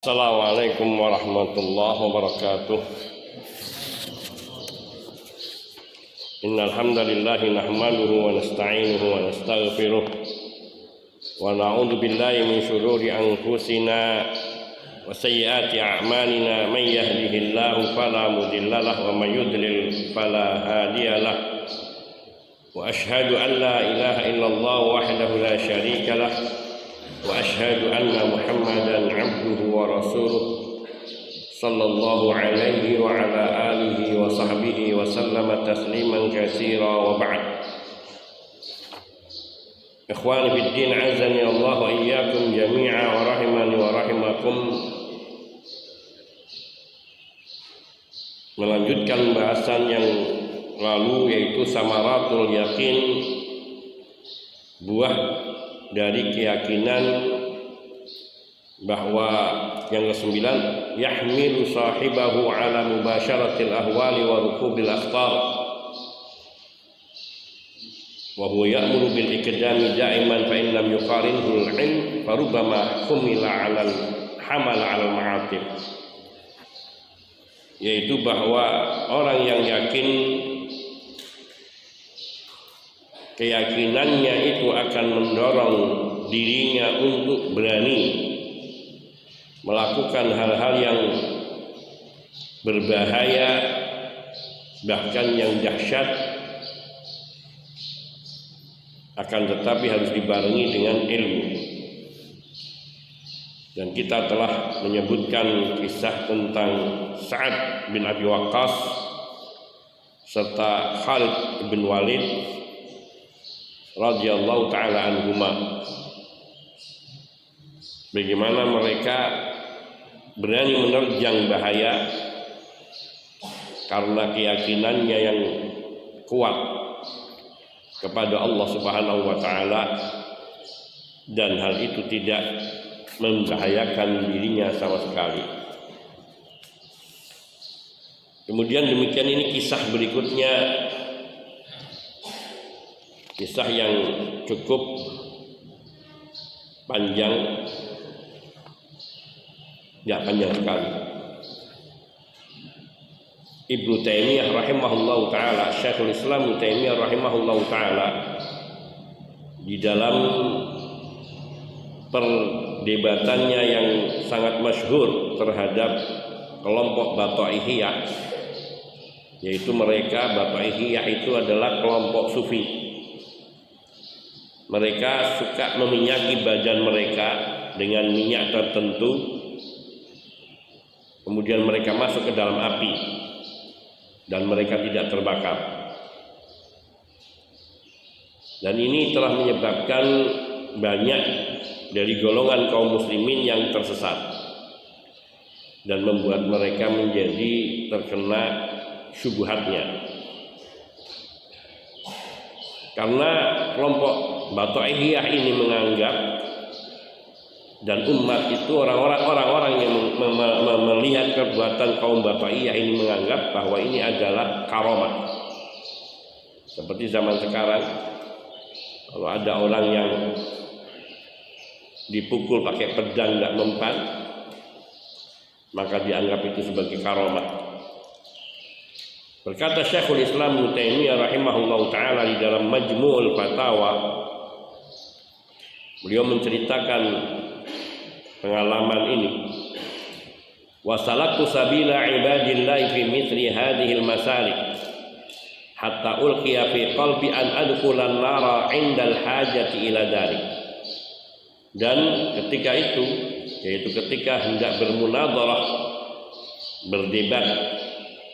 Assalamualaikum warahmatullahi wabarakatuh. Innal hamdalillahi nahmaduhu wa nasta'inuhu wa nastaghfiruh wa na'udzu billahi min shururi anfusina wa sayyiati a'malina. Man yahdihillahu fala mudilla lahu wa may yudlil fala hadiya lahu. Wa ashhadu an la ilaha illallah wahdahu la syarika lahu wa ashhadu anna Muhammadan abduhu wa rasuluh sallallahu alaihi wa ala alihi wa sahbihi wa sallama tasliman katsira wa ba'd. Ikhwani fid din, azani Allah wa iyyakum jami'a wa rahimani wa rahimakum. Melanjutkan bahasan yang lalu, yaitu samaratul yakin, buah dari keyakinan bahwa yang ke-9, yahmilu sahibahu ala mubasyaratil ahwali wa rukubil akhtar wa huwa ya'muru bil iqdami da'iman fa in lam yuqarinhu al-'ilm farubbama hamala 'ala al-ma'atib, yaitu bahwa orang yang yakin keyakinannya itu akan mendorong dirinya untuk berani melakukan hal-hal yang berbahaya, bahkan yang dahsyat, akan tetapi harus dibarengi dengan ilmu. Dan kita telah menyebutkan kisah tentang Sa'ad bin Abi Waqqas serta Khalid bin Walid radhiyallahu ta'ala anhuma, bagaimana mereka berani menerjang bahaya karena keyakinannya yang kuat kepada Allah Subhanahu wa ta'ala, dan hal itu tidak membahayakan dirinya sama sekali. Kemudian demikian, ini kisah berikutnya, kisah yang cukup panjang, ya panjang sekali. Ibnu Taimiyah rahimahullahu ta'ala, Syekhul Islam Ibnu Taimiyah rahimahullahu ta'ala, di dalam perdebatannya yang sangat masyhur terhadap kelompok Bathaihiyah, yaitu mereka, Bathaihiyah itu adalah kelompok sufi. Mereka suka meminyaki badan mereka dengan minyak tertentu, kemudian mereka masuk ke dalam api dan mereka tidak terbakar. Dan ini telah menyebabkan banyak dari golongan kaum muslimin yang tersesat dan membuat mereka menjadi terkena syubhatnya. Karena kelompok Bathaihiyah ini menganggap, dan umat itu, orang-orang yang melihat perbuatan kaum Bathaihiyah ini menganggap bahwa ini adalah karamah. Seperti zaman sekarang, kalau ada orang yang dipukul pakai pedang tidak mempan, maka dianggap itu sebagai karamah. Berkata Syekhul Islam Ibnu Taimiyah rahimahullahu ta'ala di dalam Majmu'ul Fatawa, beliau menceritakan pengalaman ini. Wasalaktu sabila ibadillahi fi mithli hadhil masalik hatta ulqiya fi qalbi an adkhulan nara 'indal hajati ila dhalik. Dan ketika itu, yaitu ketika hendak bermunadharah, berdebat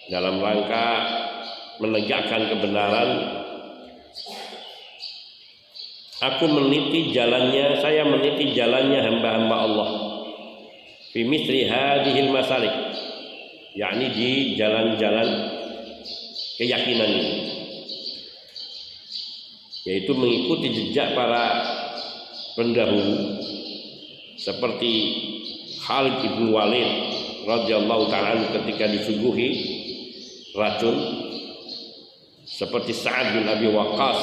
dalam rangka menegakkan kebenaran, saya meniti jalannya hamba-hamba Allah fi misri hadhil masalik, yakni di jalan-jalan keyakinan ini, yaitu mengikuti jejak para pendahulu seperti Khalid bin Walid radhiyallahu ta'ala ketika disuguhi racun, seperti Sa'ad bin Abi Waqqas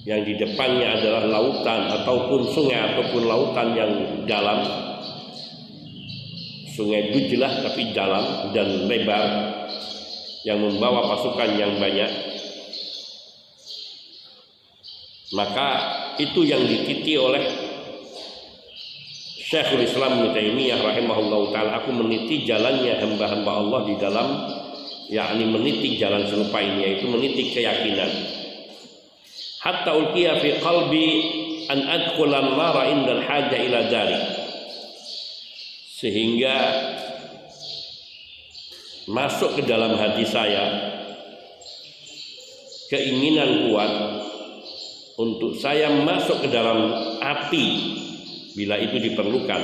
yang di depannya adalah lautan ataupun sungai ataupun lautan yang dalam, sungai Dujlah tapi dalam dan lebar yang membawa pasukan yang banyak, maka itu yang dititi oleh Syekhul Islam Ibnu Taimiyah rahimahullahu taala. Aku meniti jalannya hamba-hamba Allah di dalam, yakni meniti jalan serupa ini, yaitu meniti keyakinan. Hatta ulqiya fi qalbi an adkhula an-nara indal haja ila dari, sehingga masuk ke dalam hati saya keinginan kuat untuk saya masuk ke dalam api bila itu diperlukan,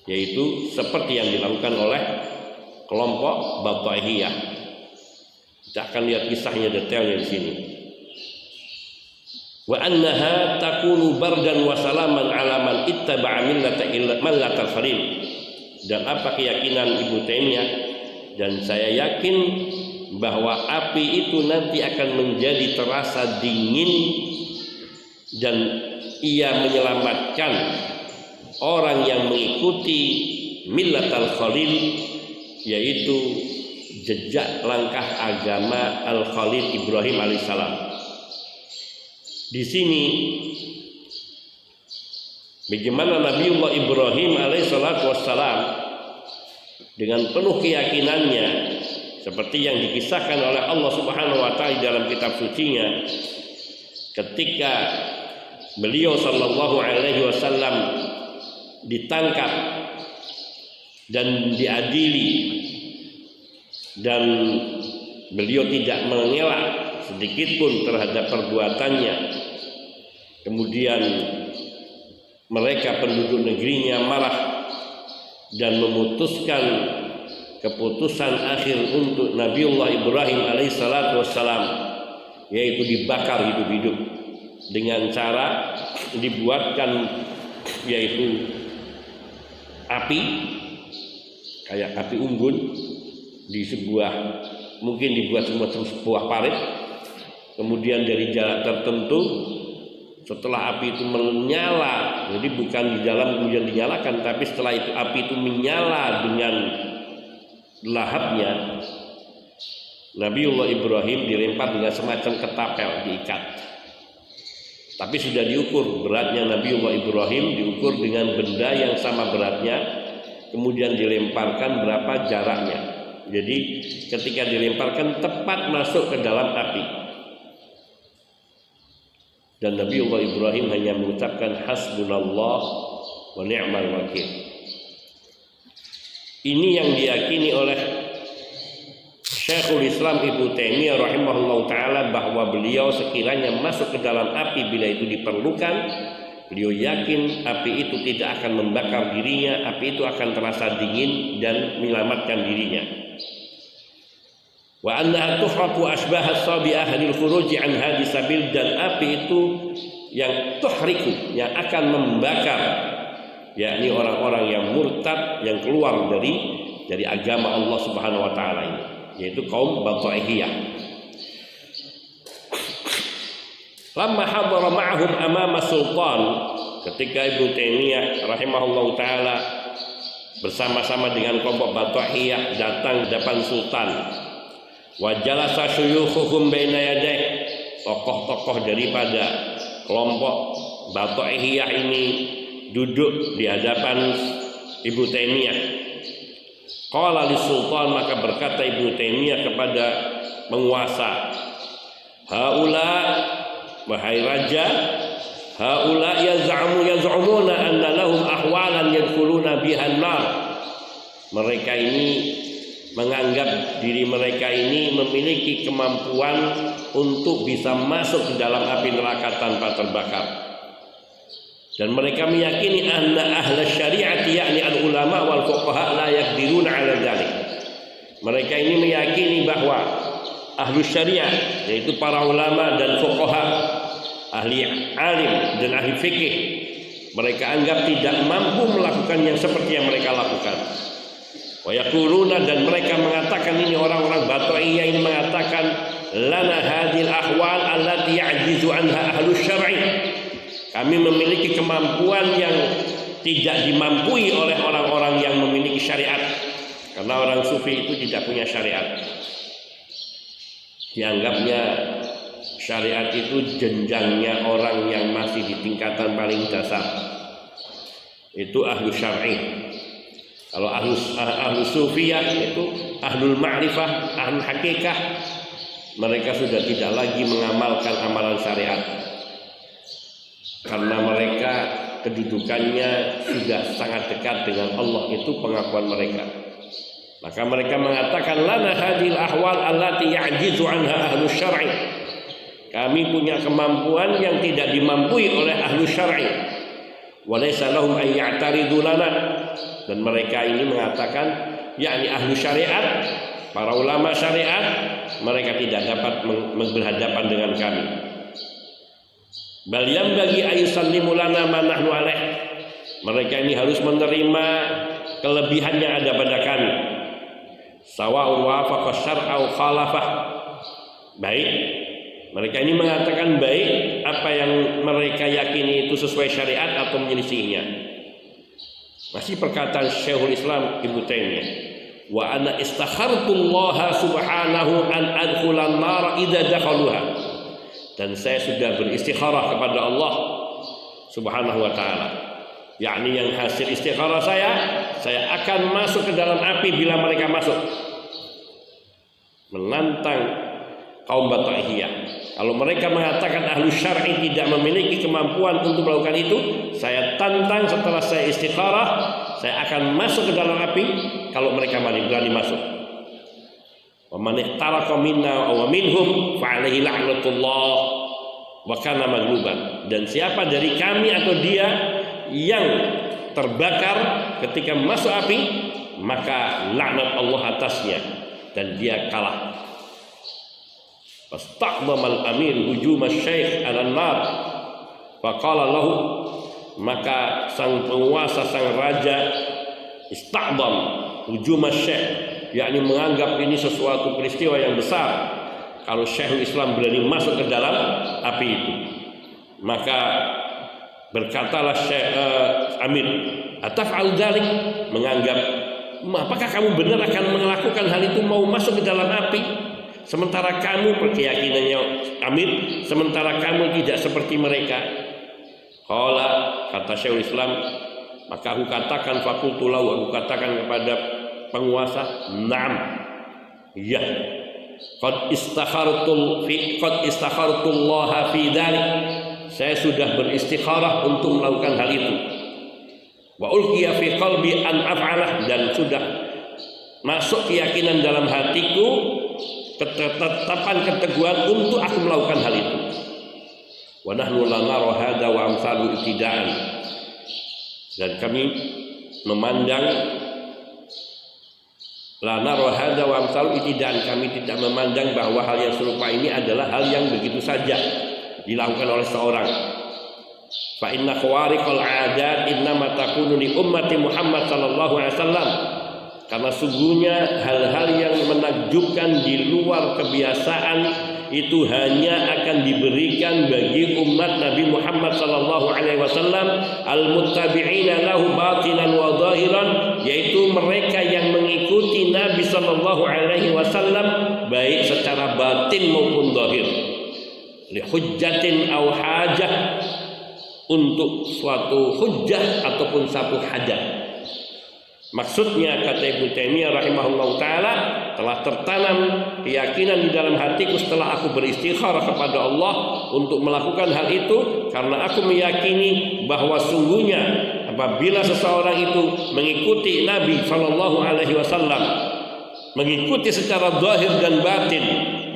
yaitu seperti yang dilakukan oleh kelompok Bathaihiyah. Kita akan lihat kisahnya detailnya di sini. Wa annaha takunu bardan wa salaman ala man ittaba'a millatal khalil. Dan apa keyakinan Ibnu Taimiyah, dan saya yakin bahwa api itu nanti akan menjadi terasa dingin dan ia menyelamatkan orang yang mengikuti millatal khalil, yaitu jejak langkah agama Al-Khalil Ibrahim alaihissalam. Di sini bagaimana Nabiullah Ibrahim alaihissalam dengan penuh keyakinannya, seperti yang dikisahkan oleh Allah Subhanahu wa taala dalam kitab sucinya, ketika beliau sallallahu alaihi wasallam ditangkap dan diadili, dan beliau tidak mengelak sedikit pun terhadap perbuatannya. Kemudian mereka penduduk negerinya marah dan memutuskan keputusan akhir untuk Nabiullah Ibrahim alaihissalatu wassalam, yaitu dibakar hidup-hidup dengan cara dibuatkan yaitu api kayak api unggun di sebuah, mungkin dibuat semacam sebuah parit, kemudian dari jarak tertentu setelah api itu menyala, jadi bukan di dalam kemudian dinyalakan, tapi setelah itu api itu menyala dengan lahapnya, Nabiullah Ibrahim dilempar dengan semacam ketapel, diikat. Tapi sudah diukur beratnya Nabiullah Ibrahim, diukur dengan benda yang sama beratnya, kemudian dilemparkan berapa jaraknya. Jadi ketika dilemparkan tepat masuk ke dalam api. Dan Nabiullah Ibrahim hanya mengucapkan hasbunallah wa ni'mal wakil. Ini yang diyakini oleh Syekhul Islam Ibnu Taimiyah rahimahullah ta'ala, bahwa beliau sekiranya masuk ke dalam api bila itu diperlukan, beliau yakin api itu tidak akan membakar dirinya, api itu akan terasa dingin dan menyelamatkan dirinya. Wa annaha tuhraqu asbah as-sabi ahlil khuruj an hadhi sabil, dan api itu yang tuhriku, yang akan membakar, yakni orang-orang yang murtad, yang keluar dari agama Allah Subhanahu wa taala ini, yaitu kaum Bathaihiyah. Lamma hadara ma'ahum amama sultan, ketika Ibnu Taimiyah rahimahullahu taala bersama-sama dengan kelompok Bathaihiyah datang di depan sultan, wa jalasa syuyukhuhum baina yadayh, tokoh-tokoh daripada kelompok Bathaihiyah ini duduk di hadapan Ibnu Taimiyah. Qala li sultan, maka berkata Ibnu Taimiyah kepada penguasa, haula, wahai raja, haula yaz'umuna anna lahum ahwalan yadkhuluna biha an-nar. Mereka ini menganggap diri mereka ini memiliki kemampuan untuk bisa masuk ke dalam api neraka tanpa terbakar. Dan mereka meyakini anna ahla syari'ati, yakni al-ulama wal fuqaha, la yaqdiruna 'ala dzalik. Mereka ini meyakini bahwa ahlu syariah, yaitu para ulama dan fuqaha, ahli alim dan ahli fikih, mereka anggap tidak mampu melakukan yang seperti yang mereka lakukan. Wa yaquluna, dan mereka mengatakan, ini orang-orang Bathaihiyah ini mengatakan, lana hadhil ahwal allati ya'jizu anha ahlu syar'i. Kami memiliki kemampuan yang tidak dimampui oleh orang-orang yang memiliki syariat, karena orang sufi itu tidak punya syariat. Dianggapnya syariat itu jenjangnya orang yang masih di tingkatan paling dasar, itu ahlu syar'i. Kalau ahlu sufiyah itu ahlul ma'rifah, ahlul hakikah, mereka sudah tidak lagi mengamalkan amalan syariat, karena mereka kedudukannya sudah sangat dekat dengan Allah, itu pengakuan mereka. Maka mereka mengatakan lana hadil ahwal allati ya'jizu anha ahlu syar'i. Kami punya kemampuan yang tidak dimampui oleh ahlu syar'i. Wa laysa lahum an ya'taridu lana. Dan mereka ini mengatakan, yakni ahlu syariat, para ulama syariat, mereka tidak dapat berhadapan dengan kami. Bal yanbaghi ayusallimu lana ma nahnu alaih. Mereka ini harus menerima kelebihan yang ada pada kami. Sawa'un wafaqa syar'a aw khalafah. Baik, mereka ini mengatakan baik apa yang mereka yakini itu sesuai syariat atau menyelisihinya. Masih perkataan Syekhul Islam Ibnu Taimiyah, wa ana istakhartullaha subhanahu an adkhulan nar idza dakhaluha. Dan saya sudah beristikharah kepada Allah Subhanahu wa taala, yakni yang hasil istikharah saya akan masuk ke dalam api bila mereka masuk. Menantang kaum Bata'ihiyah. Kalau mereka mengatakan ahlu syar'i tidak memiliki kemampuan untuk melakukan itu, saya tantang setelah saya istikharah, saya akan masuk ke dalam api kalau mereka berani masuk. Wa man ihtaraqa minna wa minhum fa alaihi la'natullah wa kana maghluban. Dan siapa dari kami atau dia yang terbakar ketika masuk api, maka laknat Allah atasnya dan dia kalah. Fastaqdama al-amir hujum asy-syaikh 'ala an-nar. Faqala lahu, maka sang penguasa, sang raja istaqdam hujum asy-syaikh, yakni menganggap ini sesuatu peristiwa yang besar kalau Syekhul Islam berani masuk ke dalam api itu. Maka berkatalah Syekh Amir, ataf'al dzalik, menganggap apakah kamu benar akan melakukan hal itu, mau masuk ke dalam api? Sementara kamu, keyakinannya Amir, sementara kamu tidak seperti mereka. Qala, kata Syekhul Islam, maka aku katakan, fakultu lahu, aku katakan kepada penguasa, na'am, iya, qad istakhartullaha fi dzalik, saya sudah beristikharah untuk melakukan hal itu. Wa ulqiya fi qalbi an af'alah, dan sudah masuk keyakinan dalam hatiku, ketetapan keteguhan untuk aku melakukan hal itu. Wa nahnu la nara hadza wa amsalu ibtida'an, dan kami memandang la nara hadza wa amsalu ibtida'an, kami tidak memandang bahwa hal yang serupa ini adalah hal yang begitu saja dilakukan oleh seorang. Fa inna khawariqal 'adat innama takunu li ummati Muhammad sallallahu alaihi wasallam. Karena sungguhnya hal-hal yang menakjubkan di luar kebiasaan itu hanya akan diberikan bagi umat Nabi Muhammad sallallahu alaihi wasallam al-muttabi'ina lahu batinan wa zahiran, yaitu mereka yang mengikuti Nabi sallallahu alaihi wasallam baik secara batin maupun zahir, li hujjatin aw hajah, untuk suatu hujjah ataupun satu hajat. Maksudnya, kata Ibnu Taimiyah rahimahullah ta'ala, telah tertanam keyakinan di dalam hatiku setelah aku beristikharah kepada Allah untuk melakukan hal itu, karena aku meyakini bahwa sungguhnya apabila seseorang itu mengikuti Nabi sallallahu alaihi wasallam, mengikuti secara zahir dan batin,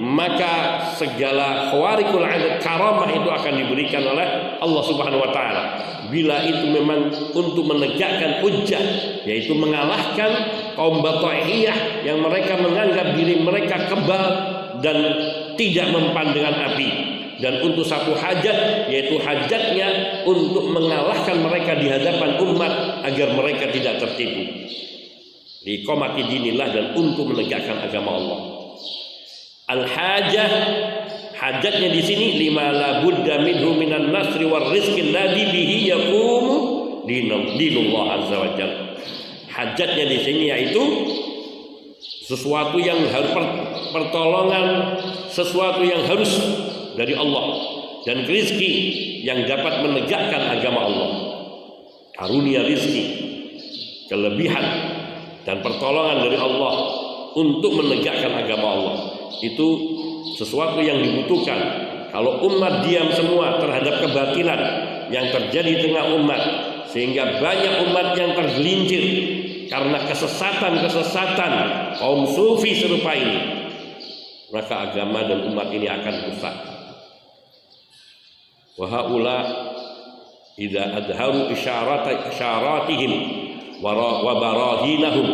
maka segala khawariqul 'adat, karamah itu akan diberikan oleh Allah Subhanahu wa taala. Bila itu memang untuk menegakkan hujjah, yaitu mengalahkan kaum Bata'ihiyah yang mereka menganggap diri mereka kebal dan tidak mempan dengan api, dan untuk satu hajat, yaitu hajatnya untuk mengalahkan mereka di hadapan umat agar mereka tidak tertipu, liqamati dinillah, dan untuk menegakkan agama Allah. Al-hajah, hajatnya di sini lima la budda minhu minan nasri war rizqi alladhi bihi yaqumu dinullah azza wajalla. Hajatnya di sini yaitu sesuatu yang harus pertolongan, sesuatu yang harus dari Allah, dan rezeki yang dapat menegakkan agama Allah. Karunia rezeki, kelebihan dan pertolongan dari Allah untuk menegakkan agama Allah itu sesuatu yang dibutuhkan. Kalau umat diam semua terhadap kebatilan yang terjadi di tengah umat, sehingga banyak umat yang tergelincir karena kesesatan kaum sufi serupa ini, maka agama dan umat ini akan rusak. Wa haula idza adharu isyaratihim wa barahinahum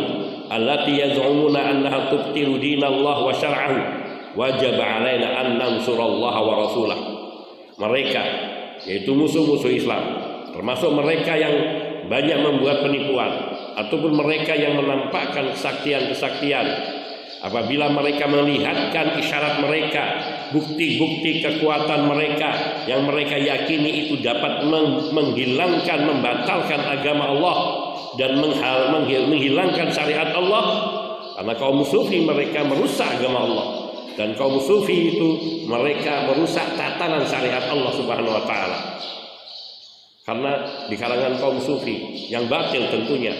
allati yaz'umuna annaha tubtilu dinallah wa syar'ahu wajib alaina an nansurallaha wa rasulah. Mereka, yaitu musuh-musuh Islam, termasuk mereka yang banyak membuat penipuan ataupun mereka yang menampakkan kesaktian-kesaktian, apabila mereka melihatkan isyarat mereka, bukti-bukti kekuatan mereka yang mereka yakini itu dapat menghilangkan, membatalkan agama Allah dan menghilangkan syariat Allah, karena kaum sufi mereka merusak agama Allah, dan kaum sufi itu mereka merusak tatanan syariat Allah Subhanahu wa taala. Karena di kalangan kaum sufi yang batil tentunya,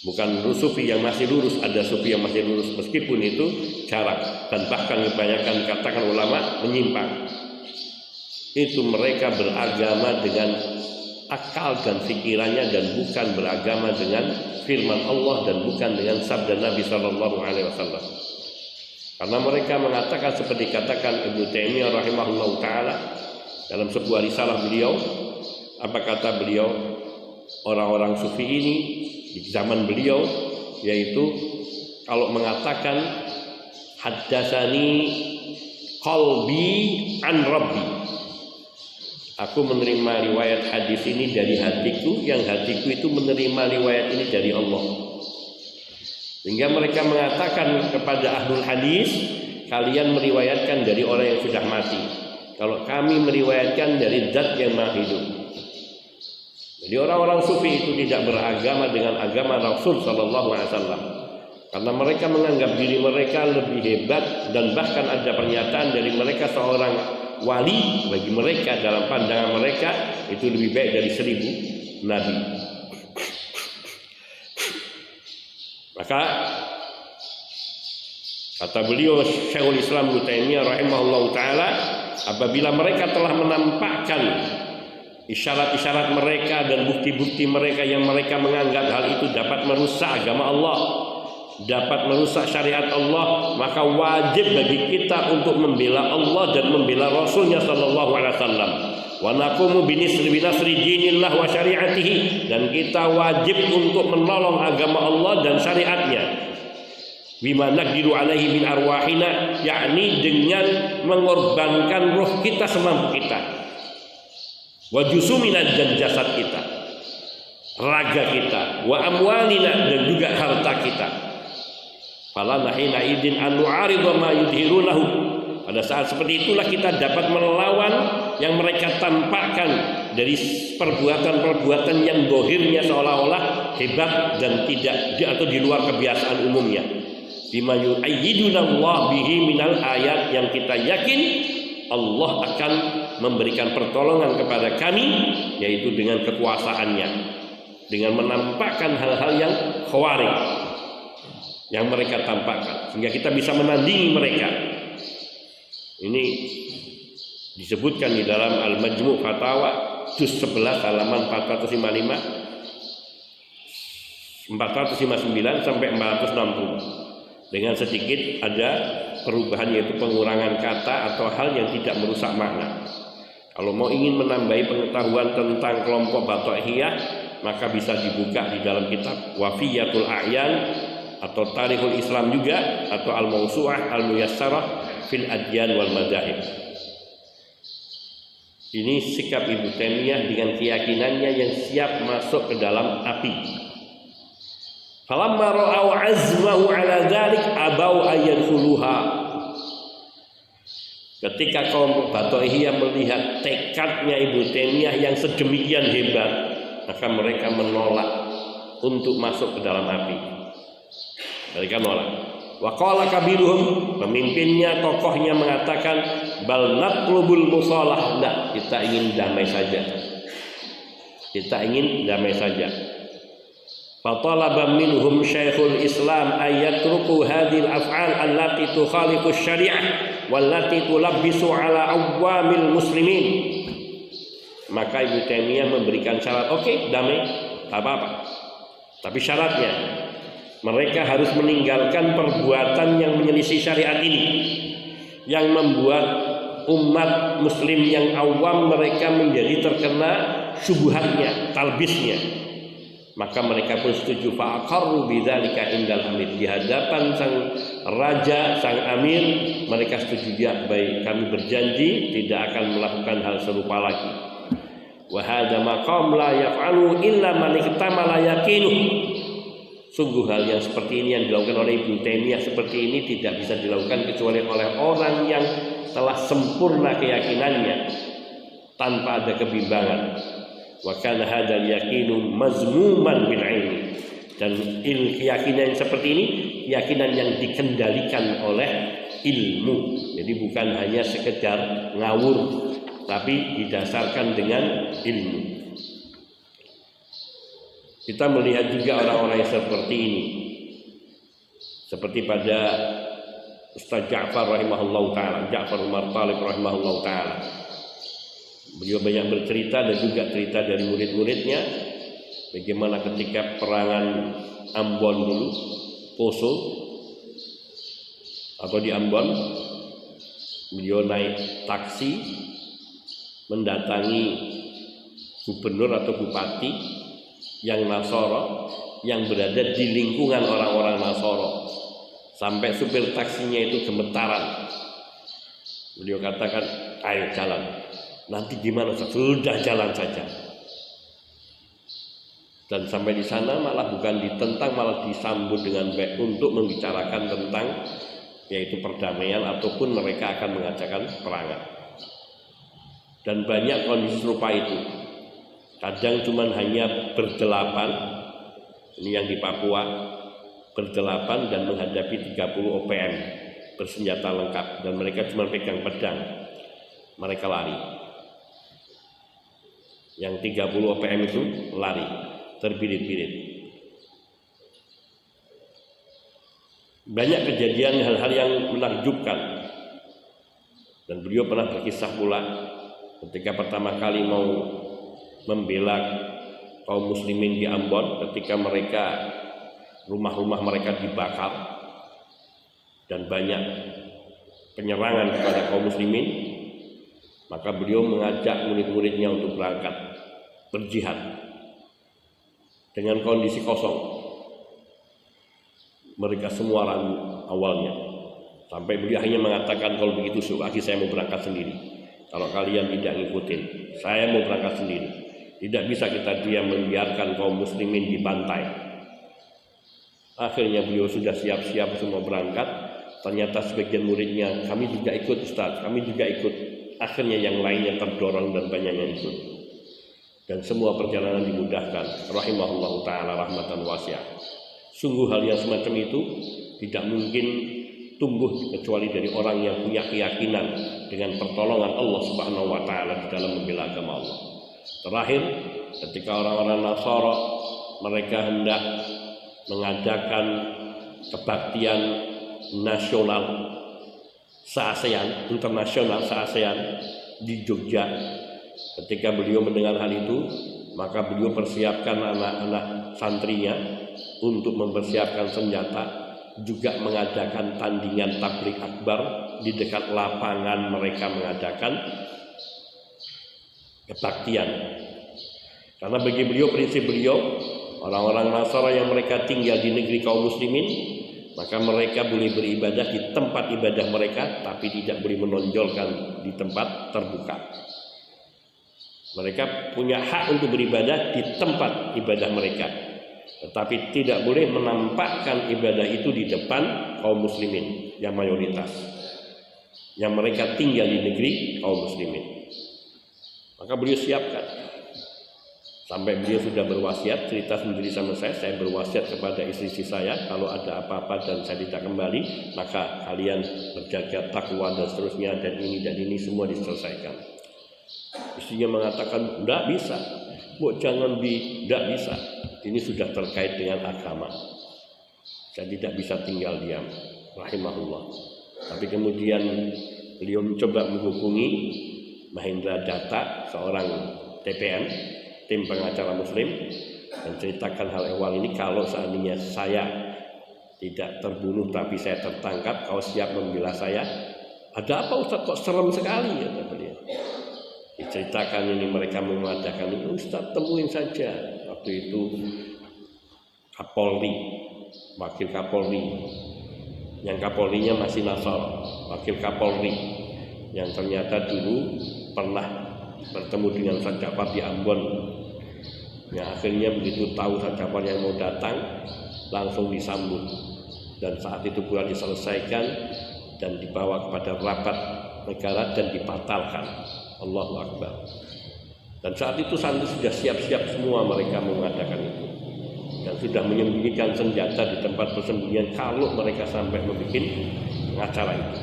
bukan sufi yang masih lurus, ada sufi yang masih lurus meskipun itu jarang, dan bahkan kebanyakan dikatakan ulama menyimpang. Itu mereka beragama dengan akal dan pikirannya, dan bukan beragama dengan firman Allah dan bukan dengan sabda Nabi sallallahu alaihi wasallam. Karena mereka mengatakan seperti katakan Ibnu Taimiyah rahimahullah taala dalam sebuah risalah beliau, apa kata beliau, orang-orang sufi ini di zaman beliau, yaitu kalau mengatakan haddatsani qalbi an rabbi, aku menerima riwayat hadis ini dari hatiku, yang hatiku itu menerima riwayat ini dari Allah. Sehingga mereka mengatakan kepada ahlul hadis, kalian meriwayatkan dari orang yang sudah mati, kalau kami meriwayatkan dari zat yang maha hidup. Jadi orang-orang sufi itu tidak beragama dengan agama Rasul sallallahu alaihi wasallam, karena mereka menganggap diri mereka lebih hebat, dan bahkan ada pernyataan dari mereka seorang wali bagi mereka dalam pandangan mereka itu lebih baik dari 1000 nabi. Maka kata beliau Syekhul Islam Ibnu Taimiyah rahimahullah taala, apabila mereka telah menampakkan isyarat-isyarat mereka dan bukti-bukti mereka yang mereka menganggap hal itu dapat merusak agama Allah, dapat merusak syariat Allah, maka wajib bagi kita untuk membela Allah dan membela Rasulnya sallallahu alaihi wasallam. Wa naqumu binasri dinillah wa syariatihi, dan kita wajib untuk menolong agama Allah dan syariatnya. Bima naqdiru alaihi min arwahina, yakni dengan mengorbankan roh kita semampu kita, wa jusumina, dan jasad kita, raga kita, wa amwalina, dan juga harta kita. Fala nahina idin an nu'aridha ma yudhirunahu, pada saat seperti itulah kita dapat melawan yang mereka tampakkan dari perbuatan-perbuatan yang dohirnya seolah-olah hebat dan tidak atau di luar kebiasaan umumnya. Bima yu'ayyiduna Allah bihi minal ayat, yang kita yakin Allah akan memberikan pertolongan kepada kami, yaitu dengan kekuasaannya, dengan menampakkan hal-hal yang khawarij yang mereka tampakkan, sehingga kita bisa menandingi mereka. Ini disebutkan di dalam Al-Majmu' Fatawa juz 11 halaman 459 sampai 460. Dengan sedikit ada perubahan, yaitu pengurangan kata atau hal yang tidak merusak makna. Kalau mau ingin menambahi pengetahuan tentang kelompok Bataihiyah, maka bisa dibuka di dalam kitab Wafiyatul A'yan atau Tarikhul Islam juga, atau Al-Mawsu'ah Al-Muyassarah fil Adyan wal Madzahib. Ini sikap Ibnu Taimiyah dengan keyakinannya yang siap masuk ke dalam api. Falamma ra'au azmahu ala dzalik abau ayyadkhuluha. Ketika kaum Bataihiyah melihat tekadnya Ibnu Taimiyah yang sedemikian hebat, maka mereka menolak untuk masuk ke dalam api. Mereka menolak. Wa qala kabiruhum, pemimpinnya, tokohnya mengatakan, bal natlubul musalah, enggak, kita ingin damai saja. Kita ingin damai saja. Fatalaba minhum Syekhul Islam ayatruku hadhil af'al allati tukhalifu syari'ah wallati tulabbisu ala awamil muslimin. Maka Ibnu Taimiyah memberikan syarat, oke, damai, apa-apa. Tapi syaratnya mereka harus meninggalkan perbuatan yang menyelisih syariat ini, yang membuat umat muslim yang awam mereka menjadi terkena syubhatnya, talbisnya. Maka mereka pun setuju, fa'aqarru bidzalika indal amir, di hadapan sang raja, sang amir, mereka setuju, ya baik, kami berjanji tidak akan melakukan hal serupa lagi. Wa hadza maqam la yaf'alu illa man iktamala yaqinuh. Sungguh hal yang seperti ini yang dilakukan oleh Ibnu Taimiyah seperti ini tidak bisa dilakukan kecuali oleh orang yang telah sempurna keyakinannya tanpa ada kebimbangan. Wa kana hadzal yaqinu mazmuman bil ilmi, dan keyakinan seperti ini keyakinan yang dikendalikan oleh ilmu. Jadi bukan hanya sekedar ngawur, tapi didasarkan dengan ilmu. Kita melihat juga orang-orang yang seperti ini, seperti pada Ustaz Ja'far rahimahullah ta'ala, Ja'far Umar Talib rahimahullah ta'ala. Beliau banyak bercerita dan juga cerita dari murid-muridnya, bagaimana ketika perangan Ambon dulu, Poso atau di Ambon, beliau naik taksi mendatangi gubernur atau bupati yang Nasoro, yang berada di lingkungan orang-orang Nasoro, sampai supir taksinya itu gemetaran. Beliau katakan, ayo jalan, nanti gimana, sudah jalan saja. Dan sampai di sana malah bukan ditentang, malah disambut dengan baik untuk membicarakan tentang yaitu perdamaian, ataupun mereka akan mengadakan perangan. Dan banyak kondisi serupa itu. Kadang cuma hanya berdelapan, ini yang di Papua, berdelapan dan menghadapi 30 OPM bersenjata lengkap, dan mereka cuma pegang pedang, mereka lari. Yang 30 OPM itu lari, terbirit-birit. Banyak kejadian hal-hal yang menakjubkan, dan beliau pernah berkisah pula ketika pertama kali mau membela kaum muslimin di Ambon, ketika mereka rumah-rumah mereka dibakar dan banyak penyerangan kepada kaum muslimin, maka beliau mengajak murid-muridnya untuk berangkat berjihad dengan kondisi kosong. Mereka semua ragu awalnya, sampai beliau hanya mengatakan, kalau begitu suatu saya mau berangkat sendiri, kalau kalian tidak ngikutin, saya mau berangkat sendiri. Tidak bisa kita diam membiarkan kaum muslimin dibantai. Akhirnya beliau sudah siap-siap semua berangkat. Ternyata sebagian muridnya, kami juga ikut Ustaz, kami juga ikut. Akhirnya yang lainnya terdorong dan banyak yang ikut. Dan semua perjalanan dimudahkan. Rahimahullah ta'ala rahmatan wasi'ah. Sungguh hal yang semacam itu tidak mungkin tumbuh kecuali dari orang yang punya keyakinan dengan pertolongan Allah Subhanahu wa ta'ala di dalam membela agama Allah. Terakhir, ketika orang-orang Nasara mereka hendak mengadakan kebaktian nasional se-ASEAN, internasional se-ASEAN di Jogja, ketika beliau mendengar hal itu, maka beliau persiapkan anak-anak santrinya untuk mempersiapkan senjata, juga mengadakan tandingan tablik akbar di dekat lapangan mereka mengadakan kebaktian. Karena bagi beliau, prinsip beliau, orang-orang Nasara yang mereka tinggal di negeri kaum muslimin, maka mereka boleh beribadah di tempat ibadah mereka, tapi tidak boleh menonjolkan di tempat terbuka. Mereka punya hak untuk beribadah di tempat ibadah mereka, tetapi tidak boleh menampakkan ibadah itu di depan kaum muslimin yang mayoritas, yang mereka tinggal di negeri kaum muslimin. Maka beliau siapkan Sampai beliau sudah berwasiat, cerita sendiri sama saya berwasiat kepada istri saya, kalau ada apa-apa dan saya tidak kembali, maka kalian berjaga takwa dan seterusnya, dan ini semua diselesaikan. Istrinya mengatakan, tidak bisa, bu jangan tidak bisa, ini sudah terkait dengan agama, saya tidak bisa tinggal diam, rahimahullah. Tapi kemudian beliau mencoba menghubungi Mahendra Datta, seorang TPM, tim pengacara muslim, dan ceritakan hal ehwal ini. Kalau seandainya saya tidak terbunuh tapi saya tertangkap, kau siap membela saya? Ada apa Ustaz, kok serem sekali, kata beliau. Diceritakan ini, mereka mengatakan, Ustaz temuin saja. Waktu itu Kapolri, wakil Kapolri, yang Kapolrinya masih Nasr, wakil Kapolri yang ternyata dulu pernah bertemu dengan Ustaz Ja'far di Ambon, yang akhirnya begitu tahu Ustaz Ja'far yang mau datang langsung disambut, dan saat itu pula diselesaikan dan dibawa kepada rapat negara dan dibatalkan. Allahu Akbar. Dan saat itu santri sudah siap-siap semua, mereka mengadakan itu, dan sudah menyembunyikan senjata di tempat persembunyian kalau mereka sampai membuat acara itu.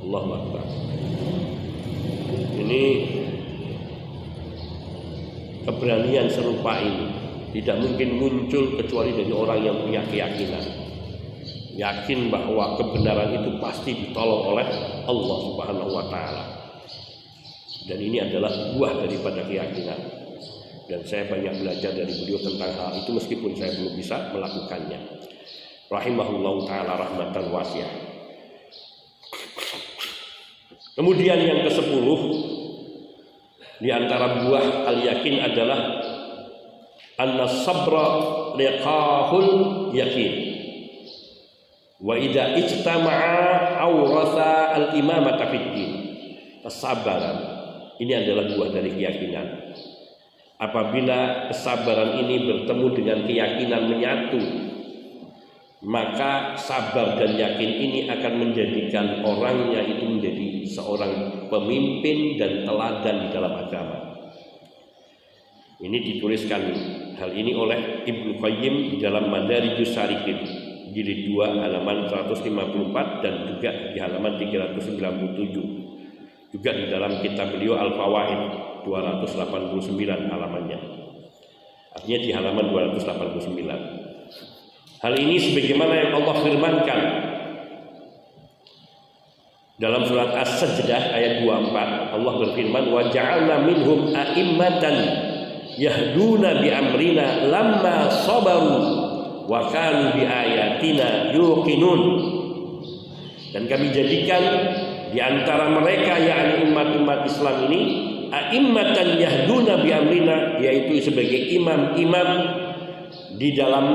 Allahu Akbar. Ini keberanian serupa ini tidak mungkin muncul kecuali dari orang yang punya keyakinan, yakin bahwa kebenaran itu pasti ditolong oleh Allah Subhanahu wa Ta'ala. Dan ini adalah buah daripada keyakinan, dan saya banyak belajar dari beliau tentang hal itu meskipun saya belum bisa melakukannya. Rahimahullahu ta'ala rahmatan wasi'ah. Kemudian yang ke-10 di antara buah al-yakin adalah anna sabra liqahul yakin wa idza ijtama'a awratha al-imamata fid din. Kesabaran ini adalah buah dari keyakinan. Apabila kesabaran ini bertemu dengan keyakinan menyatu, maka sabar dan yakin ini akan menjadikan orangnya itu menjadi seorang pemimpin dan teladan di dalam agama. Ini dituliskan hal ini oleh Ibnu Qayyim di dalam Madarijus Salikin jilid 2 halaman 154 dan juga di halaman 397. Juga di dalam kitab beliau Al-Fawaid 289 halamannya. Artinya di halaman 289. Hal ini sebagaimana yang Allah firmankan dalam surat As-Sajdah ayat 24. Allah berfirman, wa ja'alna minhum a'immatan yahduna bi amrina lamma sabaru wa kanu bi ayatina yuqinun. Dan kami jadikan di antara mereka, yakni umat-umat Islam ini, a'immatan yahduna bi amrina, yaitu sebagai imam-imam di dalam,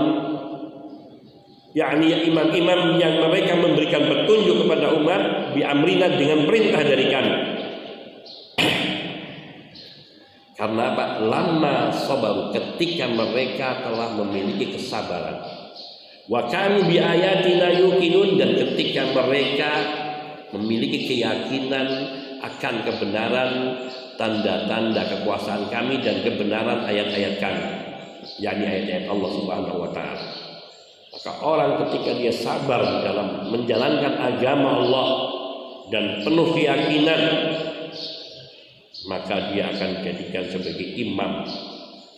yakni imam-imam yang mereka memberikan petunjuk kepada umat bi amrina, dengan perintah dari kami. Karena apa? Lama sabaru, ketika mereka telah memiliki kesabaran. Wa kanu bi ayatina yuqinun, dan ketika mereka memiliki keyakinan akan kebenaran tanda-tanda kekuasaan kami dan kebenaran ayat-ayat kami, yakni ayat-ayat Allah Subhanahu wa Ta'ala. Maka orang ketika dia sabar dalam menjalankan agama Allah dan penuh keyakinan, maka dia akan dijadikan sebagai imam,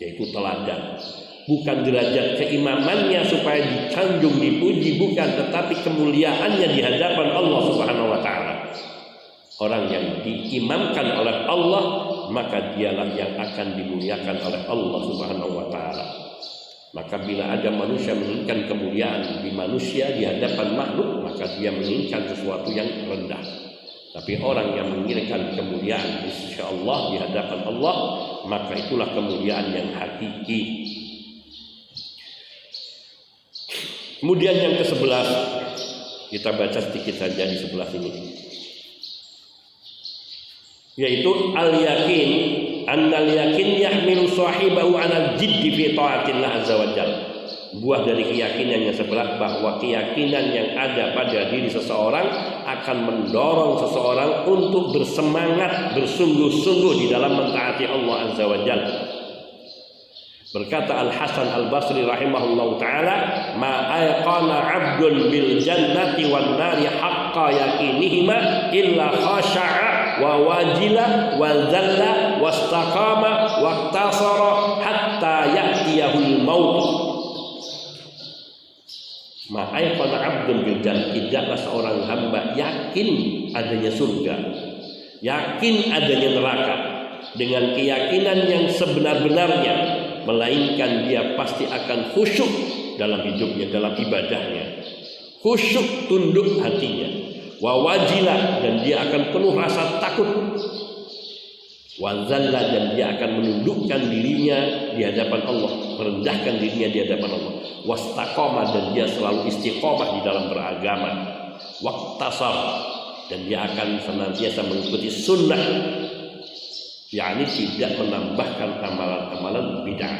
yaitu teladan. Bukan derajat keimamannya supaya disanjung, dipuji, bukan, tetapi kemuliaannya di hadapan Allah Subhanahu wa Ta'ala. Orang yang diimamkan oleh Allah, maka dialah yang akan dimuliakan oleh Allah Subhanahu wa Ta'ala. Maka bila ada manusia menginginkan kemuliaan di manusia di hadapan makhluk, maka dia menginginkan sesuatu yang rendah. Tapi orang yang menginginkan kemuliaan insya Allah di hadapan Allah, maka itulah kemuliaan yang hakiki. Kemudian yang ke-11, kita baca sedikit saja di sebelah sini, yaitu al-yakin, annal yakin yahmilu sahibahu 'ala jiddi fi ta'atillah azza wa jalla. Buah dari keyakinan yang sebelah, bahwa keyakinan yang ada pada diri seseorang akan mendorong seseorang untuk bersemangat, bersungguh-sungguh di dalam mentaati Allah azza wa jalla. Berkata Al-Hasan Al-Basri rahimahullahu taala, "Ma ayqana 'abdun bil jannati wan nari haqqa yakinihima illa khasha'a wa wajila wa dzalla wastaqama waqtasara hatta ya'tiyahul maut." Ma ayqana 'abdun bil jannati, tidaklah seorang hamba yakin adanya surga, yakin adanya neraka dengan keyakinan yang sebenar-benarnya, melainkan dia pasti akan khusyuk dalam hidupnya, dalam ibadahnya, khusyuk tunduk hatinya, wa wajilah, dan dia akan penuh rasa takut, wa zalla, dan dia akan menundukkan dirinya di hadapan Allah, merendahkan dirinya di hadapan Allah, wastaqama, dan dia selalu istiqomah di dalam beragama, waqtasar, dan dia akan senantiasa mengikuti sunnah, yakni tidak menambahkan amalan-amalan bid'ah.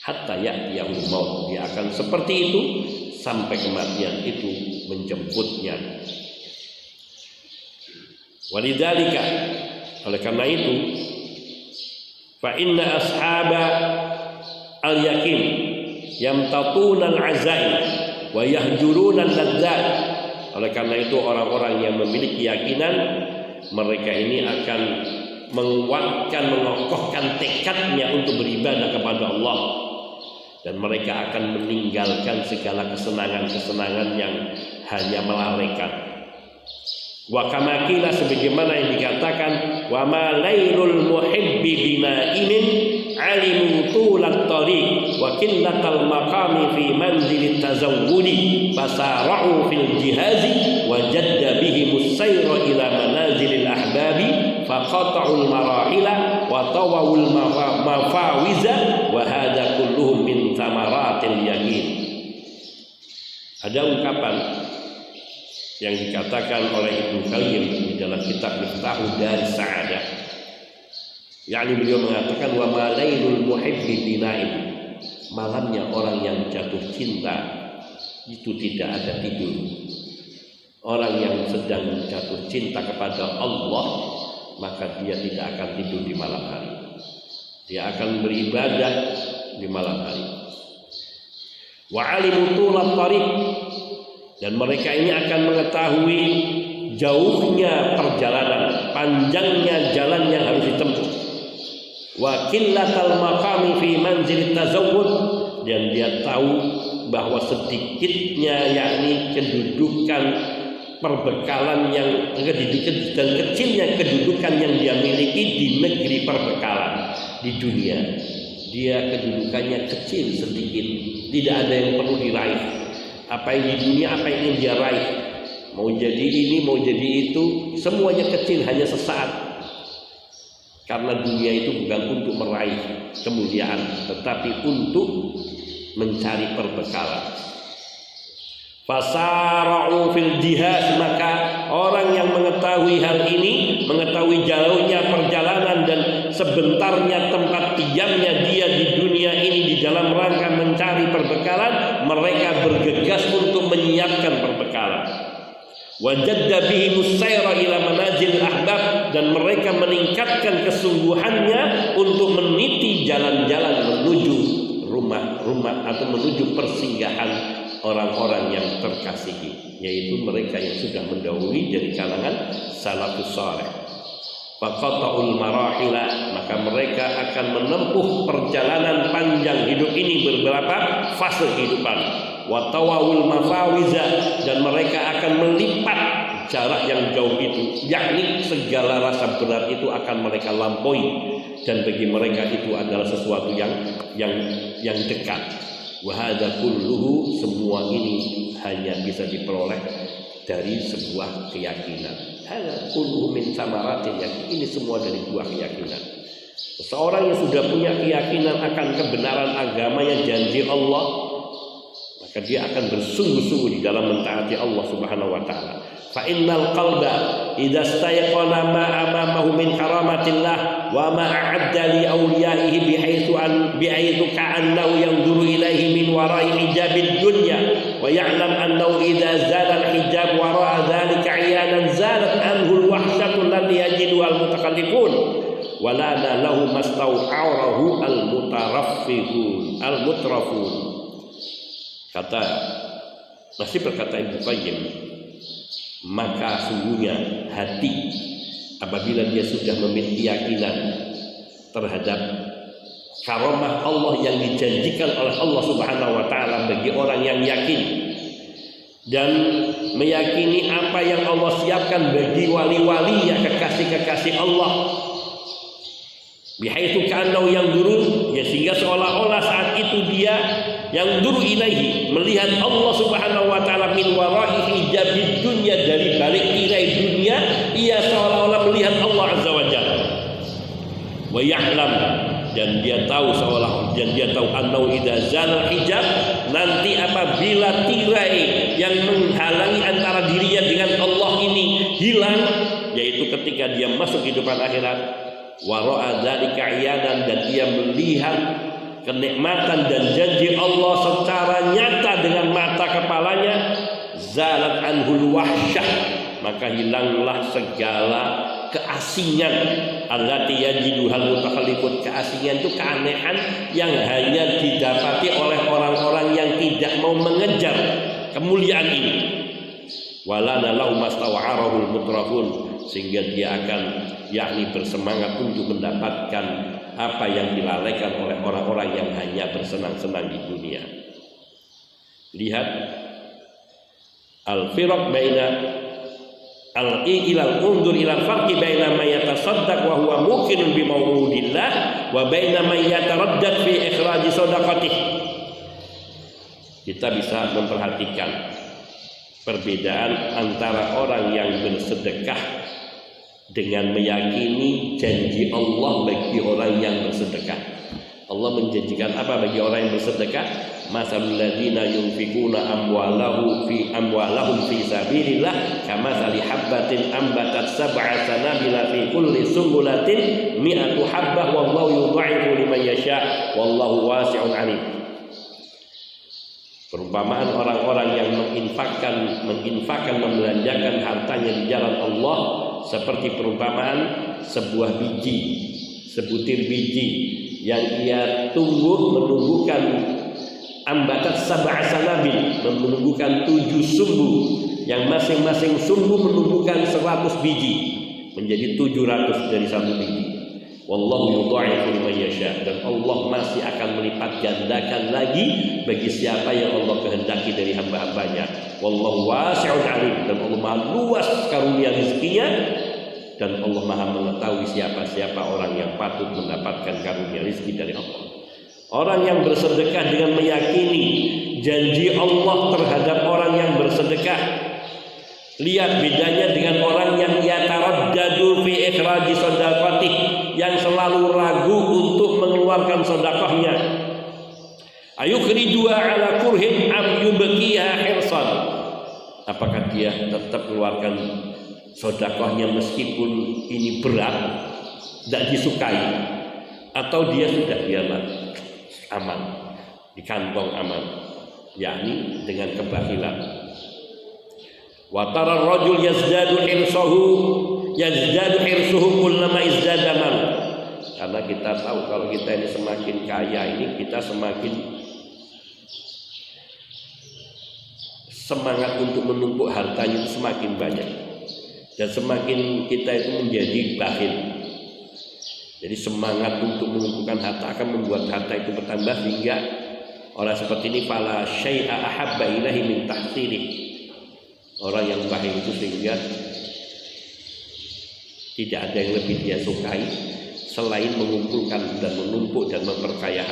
Hatta ya'tiyahul maut, dia akan seperti itu sampai kematian itu menjemputnya. Walidzalika, oleh karena itu, fa inna ashaba al-yaqin yamtatuna al-azaim wa yahjuruna al-ladzat. Oleh karena itu, orang-orang yang memiliki keyakinan, mereka ini akan menguatkan, mengokohkan tekadnya untuk beribadah kepada Allah, dan mereka akan meninggalkan segala kesenangan-kesenangan yang hanya melalaikan. Wa kama qila, sebagaimana yang dikatakan, wa ma lailul muhibbi binaimin alimu tulat tariq wa qillatal maqami fi manzilit tazawwudi fasara'u fil jihazi wa jadda bihi musayra ila manazilil ahbabi faqata'ul marahila wa tawawul mafawiza wa hadha kulluhum min thamaratil yaqin. Ada ungkapan yang dikatakan oleh Ibnu Qayyim di dalam kitab Miftahud Daris Sa'adah, yakni beliau mengatakan, wa malailul muhibbi binaim, malamnya orang yang jatuh cinta itu tidak ada tidur. Orang yang sedang jatuh cinta kepada Allah, maka dia tidak akan tidur di malam hari, dia akan beribadah di malam hari. Wa alimu tulat tariq, dan mereka ini akan mengetahui jauhnya perjalanan, panjangnya jalan yang harus ditempuh. Wa qillatal maqami fi manzilit tazawwud, dan dia tahu bahwa sedikitnya, yakni kedudukan perbekalan yang kedudukan dan kecilnya kedudukan yang dia miliki di negeri perbekalan di dunia. Dia kedudukannya kecil, sedikit, tidak ada yang perlu diraih. Apa yang di dunia, apa yang ingin dia raih, mau jadi ini, mau jadi itu, semuanya kecil, hanya sesaat. Karena dunia itu bukan untuk meraih kemuliaan, tetapi untuk mencari perbekalan. Fasara'u fil jihad, maka orang yang mengetahui hal ini, mengetahui jauhnya perjalanan dan sebentarnya tempat diamnya dia di dunia ini di dalam rangka mencari perbekalan, mereka bergegas untuk menyiapkan perbekalan. Wajadda bihi musayra ila manazil ahbab, dan mereka meningkatkan kesungguhannya untuk meniti jalan-jalan menuju rumah-rumah atau menuju persinggahan orang-orang yang terkasihi, yaitu mereka yang sudah mendahului dari kalangan salafus saleh. Faqata'ul marahila, maka mereka akan menempuh perjalanan panjang hidup ini, beberapa fase kehidupan. Wa tawawul mafawiza, dan mereka akan melipat jarak yang jauh itu, yakni segala rasa berat itu akan mereka lampaui, dan bagi mereka itu adalah sesuatu yang dekat. Wa hadza kulluhu, semua ini hanya bisa diperoleh dari sebuah keyakinan. Hadza kulluhu min samaratil yaqin, ini semua dari buah keyakinan. Seseorang yang sudah punya keyakinan akan kebenaran agamanya, janji Allah, maka dia akan bersungguh-sungguh di dalam mentaati Allah Subhanahu wa taala. Fa innal qalba idza stayqana ma amamahu min karamatillah wa ma a'adda li awliyaihi bihaitsu ka'annahu yanzuru ilaihi min wara'i hijabid dunya wa ya'lam annahu idza zala al-hijab wara'a dhalika 'iyanan zalat anhu al-wahshatu allati yajiduha al-mutakallifun walana lahu mastau'arahu al-mutrafun. Kata masih berkata Ibnu Qayyim, maka sungguhnya hati apabila dia sudah memiliki keyakinan terhadap karamah Allah yang dijanjikan oleh Allah Subhanahu wa taala bagi orang yang yakin dan meyakini apa yang Allah siapkan bagi wali-wali yang kekasih-kekasih Allah, bihaitsu ka'annahu yang duru, ya sehingga seolah-olah saat itu dia yang duru ilaihi, melihat Allah Subhanahu wa taala min wara'i hijabid dunya, dari balik tirai dunia ia seolah-olah melihat Allah azza wa jalla. Wa ya'lam, dan dia tahu annahu idza zal hijab, nanti apabila tirai yang menghalangi antara dirinya dengan Allah ini hilang, yaitu ketika dia masuk kehidupan akhirat, wa ra'a dzalika iyanan, dan dia melihat kenikmatan dan janji Allah secara nyata dengan mata kepalanya, zalat anhul wahsyah, maka hilanglah segala keasingan, allati yajiduhal mutakhallifun. Keasingan itu keanehan yang hanya didapati oleh orang-orang yang tidak mau mengejar kemuliaan ini. Walana lahu mastawa'arahul mutrafun, sehingga dia akan bersemangat untuk mendapatkan apa yang dilalaikan oleh orang-orang yang hanya bersenang-senang di dunia. Lihat al-firaq baina al-ilal undur ilal farqi baina man yatasaddaq wa huwa muqinun bi maw'udillah wa baina man yataraddad fi ikhraj shadaqatih. Kita bisa memperhatikan perbedaan antara orang yang bersedekah dengan meyakini janji Allah bagi orang yang bersedekah. Allah menjanjikan apa bagi orang yang bersedekah? Masalul ladzina yunfikuna amwalahum fi sabilillah kamatsali habbatin ambatat sab'a sanabila fi kulli sumbulatin mi'atu habbah wallahu yudha'ifu liman yasha' wallahu wasi'un 'alim. Perumpamaan orang-orang yang menginfakkan membelanjakan hartanya di jalan Allah seperti perumpamaan sebuah biji, sebutir biji yang ia menumbuhkan ambatat sab'a sanabil, menumbuhkan 7 sumbu, yang masing-masing sumbu menumbuhkan 100 biji, menjadi 700 dari satu biji. Wallahu yudha'ifu liman yasha, dan Allah masih akan melipat gandakan lagi bagi siapa yang Allah kehendaki dari hamba-hambanya. Wallahu wasi'un 'alim, dan Allah Maha luas karunia rezekinya, dan Allah Maha mengetahui siapa-siapa orang yang patut mendapatkan karunia rezeki dari Allah. Orang yang bersedekah dengan meyakini janji Allah terhadap orang yang bersedekah. Lihat bedanya dengan orang yang yataraddadu fi ikhraji shadaqatih, yang selalu ragu untuk mengeluarkan sedekahnya. Ayukhriju ala kurhin am yubqiha hirsan. Apakah dia tetap mengeluarkan sedekahnya meskipun ini berat, tidak disukai, atau dia sudah biarlah aman, di kantong aman, yakni dengan kebahilan. Wa tara rajul yazdadu hirsuhu kullama izdada mal. Karena kita tahu kalau kita ini semakin kaya ini, kita semakin semangat untuk menumpuk hartanya itu semakin banyak, dan semakin kita itu menjadi bakhil. Jadi semangat untuk mengumpulkan harta akan membuat harta itu bertambah, sehingga orang seperti ini fala syai'a ahabba ilahi min tahsilih. Orang yang bakhil itu sehingga tidak ada yang lebih dia sukai selain mengumpulkan dan menumpuk dan memperkaya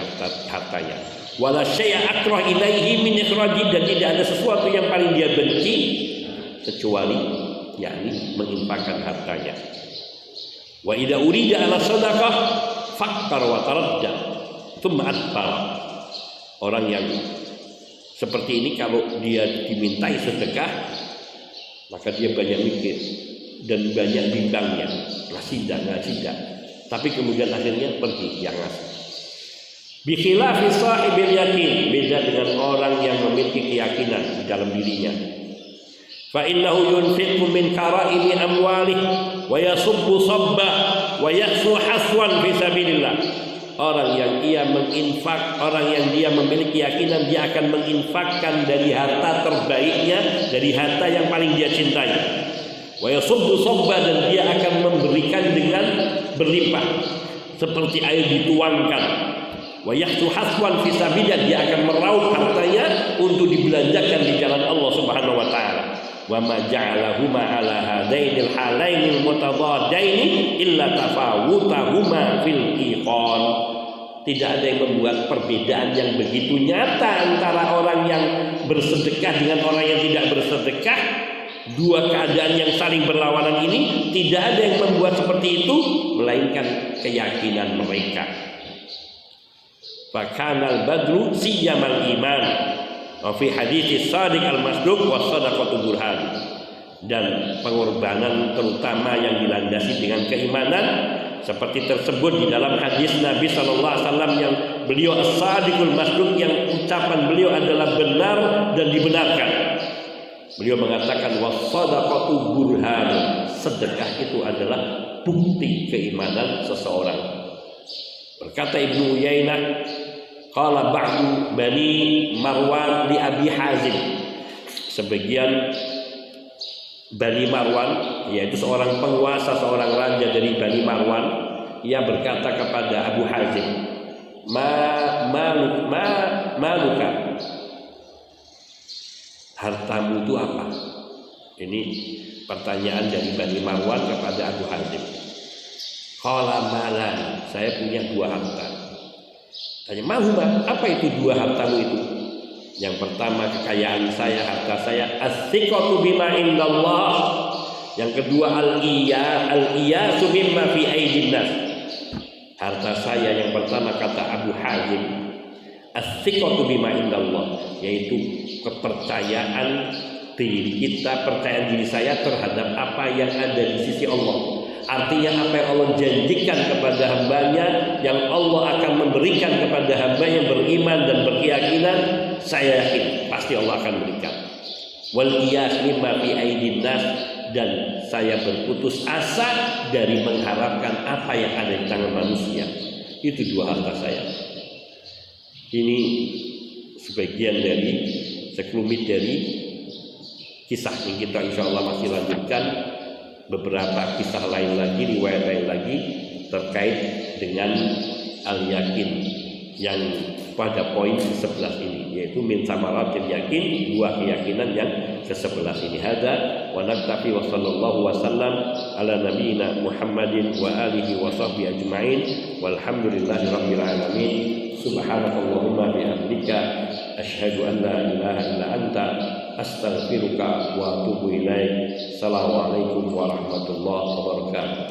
hartanya. Wala syai'a akrah ilaihi min ikhraji, dan tidak ada sesuatu yang paling dia benci kecuali yakni menginfakkan hartanya. Wa idza urida ala sadaqah fakkar wa taraddad thumma adbar. Orang yang seperti ini kalau dia dimintai sedekah, maka dia banyak mikir dan banyak bimbangnya, ngasih tidak. Tapi kemudian akhirnya pergi yang ngasih. Bi khilafi sahibil yakin, beda dengan orang yang memiliki keyakinan di dalam dirinya. Fa innahu yunfiqu min kara'imi amwalih wa yasubbu sabba, wa yahsu haswan fi sabilillah. Orang yang ia menginfak, orang yang dia memiliki keyakinan dia akan menginfakkan dari harta terbaiknya, dari harta yang paling dia cintai. Wa yasubbu sabba, dan dia akan memberikan dengan berlimpah seperti air dituangkan. Wa yahsu haswan fi sabilillah, dia akan meraup hartanya untuk dibelanjakan di jalan Allah Subhanahu wa taala. Wa ma ja'alahuma ala hadainil halainil mutadadaini illa tafawutahuma fil iqan. Tidak ada yang membuat perbedaan yang begitu nyata antara orang yang bersedekah dengan orang yang tidak bersedekah. Dua keadaan yang saling berlawanan ini tidak ada yang membuat seperti itu melainkan keyakinan mereka. Fakanal badru siyamal iman. Fi hadits Shadiq al-Masduq wa sadaqatu burhan. Dan pengorbanan terutama yang dilandasi dengan keimanan seperti tersebut di dalam hadis Nabi sallallahu alaihi wasallam yang beliau as-Shadiqul Masduq, yang ucapan beliau adalah benar dan dibenarkan. Beliau mengatakan was-sadaqatu burhan, sedekah itu adalah bukti keimanan seseorang. Berkata Ibnu Uyainah, qala ba'du Bani Marwan li Abi Hazim, sebagian Bani Marwan, yaitu seorang penguasa, seorang raja dari Bani Marwan, ia berkata kepada Abu Hazim, maluka, hartamu itu apa? Ini pertanyaan dari Bani Marwan kepada Abu Hazim. Qala malan, saya punya dua harta. Tanya, mahuma, apa itu dua hartamu itu? Yang pertama kekayaan saya, harta saya, as-siqatu bima indallah. Yang kedua al-iyasu mimma fi aidin nas. Harta saya yang pertama kata Abu Hazim, as-siqatu bima indallah, yaitu kepercayaan diri kita, percaya diri saya terhadap apa yang ada di sisi Allah. Artinya apa yang Allah janjikan kepada hambanya, yang Allah akan memberikan kepada hamba yang beriman dan berkeyakinan, saya yakin pasti Allah akan berikan. Wal iyas mimma fi aidin nas, dan saya berputus asa dari mengharapkan apa yang ada di tangan manusia. Itu dua harta saya. Ini sebagian dari sekelumit dari kisah yang kita insya Allah masih lanjutkan. Beberapa kisah lain lagi, riwayat lain lagi terkait dengan al-yakin yang pada poin ke-11 ini, yaitu min samaratil yakin, dua keyakinan yang ke-11 ini. Hadza wa naktafi wa sallallahu wasallam ala nabiyyina Muhammadin wa alihi wa sahbihi ajma'in walhamdulillahi rabbil alamin. Subhanakallahumma bihamdika asyhadu an la ilaha illa anta astaghfiruka wa atubu ilaik. Assalamualaikum warahmatullahi wabarakatuh.